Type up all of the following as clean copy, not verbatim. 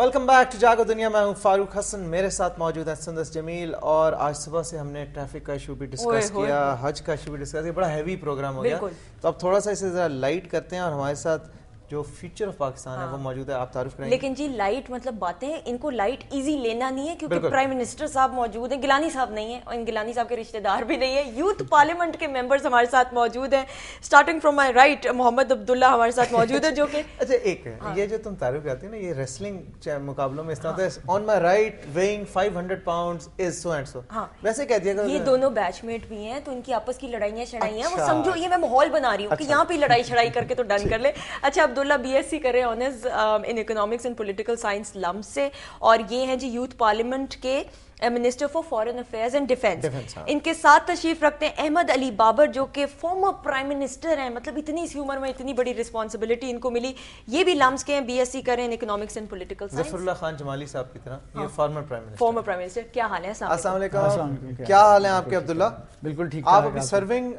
Welcome back to جاگو دنیا. میں ہوں فاروق حسن, میرے ساتھ موجود ہیں سندس جمیل. اور آج صبح سے ہم نے ٹریفک کا ایشو بھی ڈسکس کیا, حج کا ایشو بھی ڈسکس کیا. بڑا ہیوی پروگرام ہو گیا, تو اب تھوڑا سا اسے ذرا لائٹ کرتے ہیں. اور ہمارے ساتھ جو فیوچر آف پاکستان ہے وہ موجود ہے, آپ تعارف کریں. لیکن جی لائٹ مطلب باتیں ان کو لائٹ ایزی لینا نہیں ہے, کیونکہ پرائم منسٹر صاحب موجود ہیں, گیلانی صاحب نہیں ہیں, اور ان گیلانی صاحب کے رشتہ دار بھی نہیں ہیں. یوتھ پارلیمنٹ کے ممبرز ہمارے ساتھ موجود ہیں. اسٹارٹنگ فرام مائی رائٹ محمد عبداللہ ہمارے ساتھ موجود ہے, جو کہ اچھا ایک یہ جو تم تعارف کرتے ہیں نا, یہ ریسلنگ مقابلوں میں اس طرح ہوتا ہے, on my right weighing 500 pounds is so and so, ویسے کہہ دیا. یہ دونوں بیچ میٹ بھی ہیں, تو ان کی آپس کی لڑائیاں شڑائیاں وہ سمجھو, یہ میں ماحول بنا رہی ہوں کہ یہاں پہ لڑائی شڑائی کر کے تو ڈن کر لے. اچھا عبداللہ بی ایس سی کر رہے ہیں honours in economics and political science لم سے, اور یہ ہیں جی یوتھ پارلیمنٹ کے minister for foreign affairs and defence. ان کے ساتھ تشریف رکھتے ہیں احمد علی بابر, جو کہ فارمر پرائم منسٹر ہیں. مطلب اتنی سی عمر میں اتنی بڑی رسپانسبلٹی ان کو ملی. یہ بھی لمس کے ہیں, بی ایس سی کریں in economics and political science. Zafar Ullah Khan Jamali صاحب کی طرح یہ فارمر پرائم منسٹر. کیا حال ہے؟ السلام علیکم, کیا حال ہے آپ کے عبداللہ؟ بالکل ٹھیک. آپ ابھی سرونگ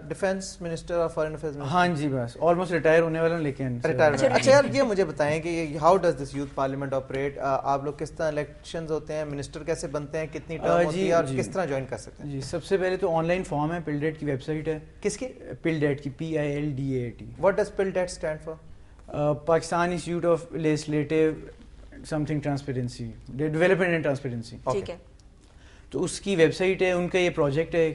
ڈیفینس منسٹر اور فارن افیئرز. ہاں جی, بس آلموسٹ ریٹائر ہونے والا ہوں, لیکن اچھا یار یہ مجھے بتائیں کہ how does this youth parliament operate? آپ لوگ کس طرح الیکشنز ہوتے ہیں, منسٹر کیسے بنتے ہیں, کتنی ٹرم ہوتی ہے, اور کس طرح جوائن کر سکتے ہیں؟ جی سب سے پہلے تو آن لائن فارم ہے, پلڈیٹ کی ویب سائٹ ہے. کس کی؟ پلڈیٹ کی, PILDAT. What does PILDAT stand for? Pakistan institute of legislative something transparency, development and transparency. ٹھیک ہے, تو اس کی ویب سائٹ ہے. ان کا یہ پروجیکٹ ہے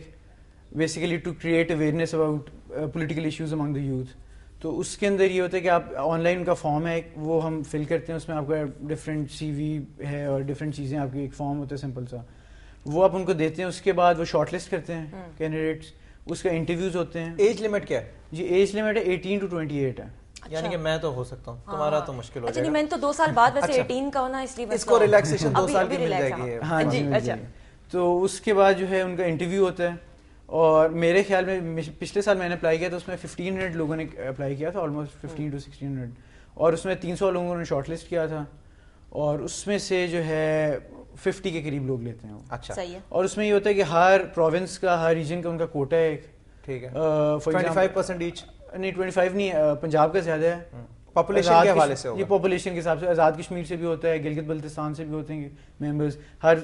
basically to create awareness about political issues among the youth. تو اس کے اندر یہ ہوتا ہے کہ آپ آن لائن ان کا فارم ہے, وہ ہم فل کرتے ہیں. اس میں آپ کا ڈفرینٹ CV ہے اور ڈفرینٹ چیزیں, آپ کی ایک فارم ہوتا ہے سمپل سا, وہ آپ ان کو دیتے ہیں. اس کے بعد وہ شارٹ لسٹ کرتے ہیں کینڈیڈیٹس, اس کا انٹرویوز ہوتے ہیں. ایج لمٹ کیا ہے؟ جی ایج لمٹ ہے 18 to 28 ہے. یعنی کہ میں تو ہو سکتا ہوں, تمہارا تو مشکل ہو جائے گا. اچھا میں تو 2 سال بعد ویسے 18 کا ہونا, اس لیے اس کو ریلیکسیشن 2 سال کی مل جائے گی. ہاں جی. اچھا تو اس کے بعد جو ہے ان کا انٹرویو ہوتا ہے. اور میرے خیال میں پچھلے سال میں نے اپلائی کیا تھا, اس میں 1500 لوگوں نے اپلائی کیا تھا, آلموسٹ 15 to 1600, اور اس میں 300 لوگوں نے شارٹ لسٹ کیا تھا, اور اس میں سے جو ہے 50 کے قریب لوگ لیتے ہیں. اچھا صحیح ہے. اور اس میں یہ ہوتا ہے کہ ہر پروونس کا, ہر ریجن کا ان کا کوٹا ہے ایک. ٹھیک ہے, 25% ایچ نہیں 25 نہیں, پنجاب کا زیادہ ہے پاپولیشن کے حوالے سے. یہ پاپولیشن کے حساب سے آزاد کشمیر سے بھی ہوتا ہے, گلگت بلتستان سے بھی ہوتے ہیں ممبرز ہر.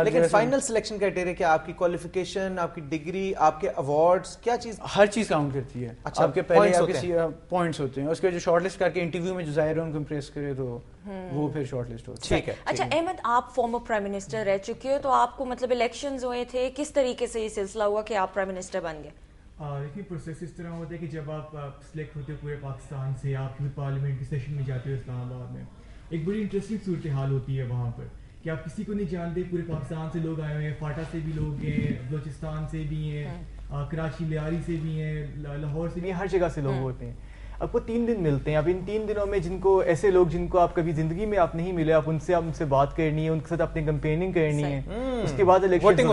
لیکن فائنل سلیکشن کرائٹیریا کیا؟ آپ کی کوالیفیکیشن, آپ کی ڈگری, آپ کے ایوارڈز, کیا چیز؟ ہر چیز کاؤنٹ کرتی ہے. آپ کے پہلے آپ کے پوائنٹس ہوتے ہیں, اس کے جو شارٹ لسٹ کر کے انٹرویو میں جو ظاہر ہے ان کو امپریس کرے تو وہ پھر شارٹ لسٹ ہوتی ہے. ٹھیک ہے. اچھا احمد, آپ فارمر پرائم منسٹر رہ چکے ہو, تو آپ کو مطلب الیکشنز ہوئے تھے, کس طریقے سے یہ سلسلہ ہوا کہ آپ پرائم منسٹر بن گئے؟ دیکھیے پروسیس اس طرح ہوتا ہے کہ جب آپ سلیکٹ ہوتے ہو پورے پاکستان سے, آپ یوتھ پارلیمنٹ کی سیشن میں جاتے ہو اسلام آباد میں, ایک بڑی انٹرسٹنگ صورتحال ہوتی ہے وہاں پر کہ آپ کسی کو نہیں جانتے. پورے پاکستان سے لوگ آئے ہوئے ہیں, فاٹا سے بھی لوگ ہیں, بلوچستان سے بھی ہیں, کراچی لیاری سے بھی ہیں, لاہور سے بھی ہیں, ہر جگہ سے لوگ ہوتے ہیں. آپ کو 3 دن ملتے ہیں. اب ان 3 دنوں میں جن کو ایسے لوگ جن کو آپ کبھی زندگی میں آپ نہیں ملے, آپ ان سے بات کرنی ہے, ان کے ساتھ اپنی کمپیننگ کرنی ہے. اس کے بعد الیکشن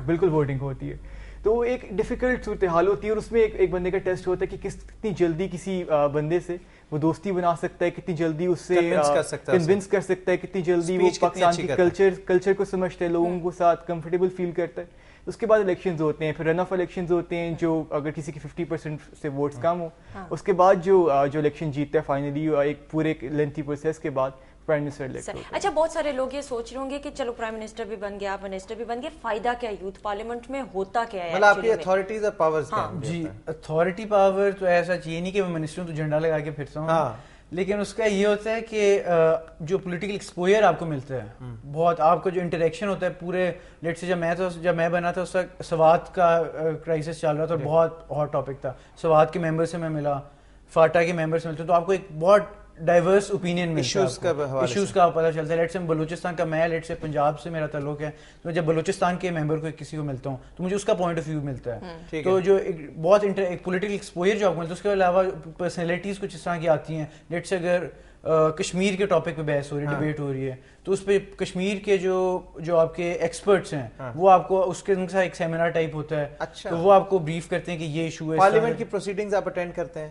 بالکل ووٹنگ ہوتی ہے. تو ایک ڈیفیکلٹ صورتحال ہوتی ہے, اور اس میں ایک بندے کا ٹیسٹ ہوتا ہے کہ کتنی جلدی کسی بندے سے وہ دوستی بنا سکتا ہے, کتنی جلدی اس سے کنونس کر سکتا ہے, کتنی جلدی وہ پاکستان کی کلچر کو سمجھتا ہے, لوگوں کو ساتھ کمفرٹیبل فیل کرتا ہے. اس کے بعد الیکشنز ہوتے ہیں, پھر رن آف الیکشنز ہوتے ہیں, جو اگر کسی کی 50% سے ووٹس کم ہو, اس کے بعد جو الیکشن جیتتا ہے فائنلی, ایک پورے لینتھی پروسیس کے بعد پرائم منسٹر الیکٹ ہوتا ہے. اچھا بہت سارے لوگ یہ سوچ رہے ہوں گے کہ چلو پرائم منسٹر بھی بن گیا, آپ منسٹر بھی بن گئے, فائدہ کیا ہے یوتھ پارلیمنٹ میں, ہوتا کیا ہے؟ مطلب آپ کی اتھارٹیز اور پاورز کیا ہیں؟ جی اتھارٹی پاور تو ایسا یہ نہیں کہ میں منسٹر ہوں تو جھنڈا لگا کے پھرتا ہوں, لیکن اس کا یہ ہوتا ہے کہ جو پولیٹیکل ایکسپوئر آپ کو ملتا ہے, بہت آپ کا جو انٹریکشن ہوتا ہے پورے. لیٹ سے جب میں بنا تھا اس وقت سوات کا کرائسس چل رہا تھا, بہت ہاٹ ٹاپک تھا. سوات کے ممبر سے میں ملا, فاٹا کے ممبر سے ملتے, تو آپ کو ایک بہت ڈائیورس اوپینین میں ایشوز کا پتہ چلتا ہے. لیٹ سے بلوچستان کا, میں لیٹ سے پنجاب سے میرا تعلق ہے, تو جب بلوچستان کے ممبر کو کسی کو ملتا ہوں تو مجھے اس کا پوائنٹ آف ویو ملتا ہے. تو جو ایک بہت ایک پولیٹیکل ایکسپوئر جو آپ کو ملتا ہے, اس کے علاوہ پرسنالٹیز کچھ اس طرح کی آتی ہیں. لیٹ سے اگر کشمیر کے ٹاپک پہ بحث ہو رہی ہے, ڈبیٹ ہو رہی ہے, تو اس پہ کشمیر کے جو آپ کے ایکسپرٹس ہیں وہ آپ کو اس کے ان کے ساتھ ایک سیمینار ٹائپ ہوتا ہے, تو وہ آپ کو بریف کرتے ہیں کہ یہ ایشو ہے. پارلیمنٹ کی پروسیڈنگز آپ اٹینڈ کرتے ہیں؟